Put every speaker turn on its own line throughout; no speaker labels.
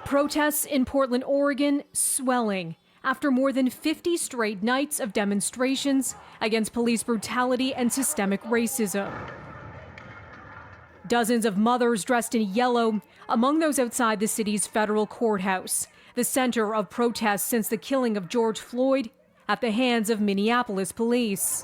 Protests in Portland, Oregon, swelling after more than 50 straight nights of demonstrations against police brutality and systemic racism. Dozens of mothers dressed in yellow among those outside the city's federal courthouse, the center of protests since the killing of George Floyd at the hands of Minneapolis police.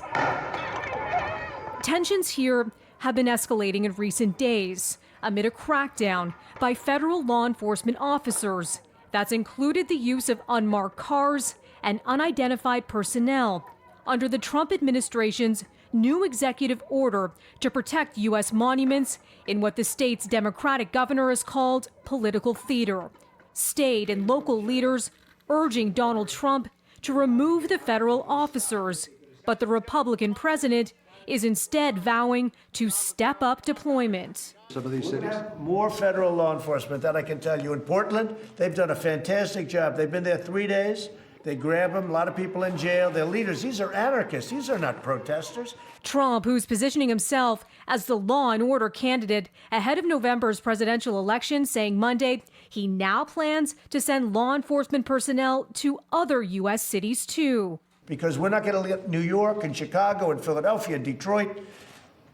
Tensions here have been escalating in recent days amid a crackdown by federal law enforcement officers that's included the use of unmarked cars and unidentified personnel under the Trump administration's new executive order to protect U.S. monuments in what the state's Democratic governor has called political theater. State and local leaders urging Donald Trump to remove the federal officers, but the Republican president is instead vowing to step up deployment.
Some of these cities?
More federal law enforcement, that I can tell you. In Portland, they've done a fantastic job. They've been there 3 days. They grab them, a lot of people in jail. They're leaders. These are anarchists. These are not protesters.
Trump, who's positioning himself as the law and order candidate ahead of November's presidential election, saying Monday he now plans to send law enforcement personnel to other U.S. cities, too.
Because we're not going to let New York and Chicago and Philadelphia and Detroit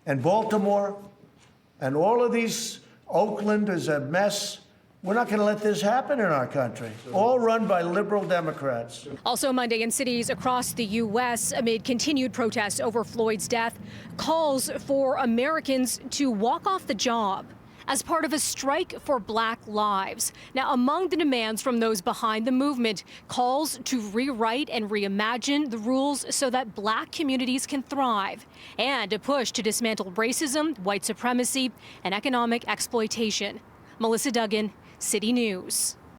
and Baltimore and all of these, Oakland is a mess. We're not going to let this happen in our country, all run by liberal Democrats.
Also Monday in cities across the U.S. amid continued protests over Floyd's death, calls for Americans to walk off the job as part of a strike for Black lives. Now, among the demands from those behind the movement, calls to rewrite and reimagine the rules so that Black communities can thrive, and a push to dismantle racism, white supremacy, and economic exploitation. Melissa Duggan, City News.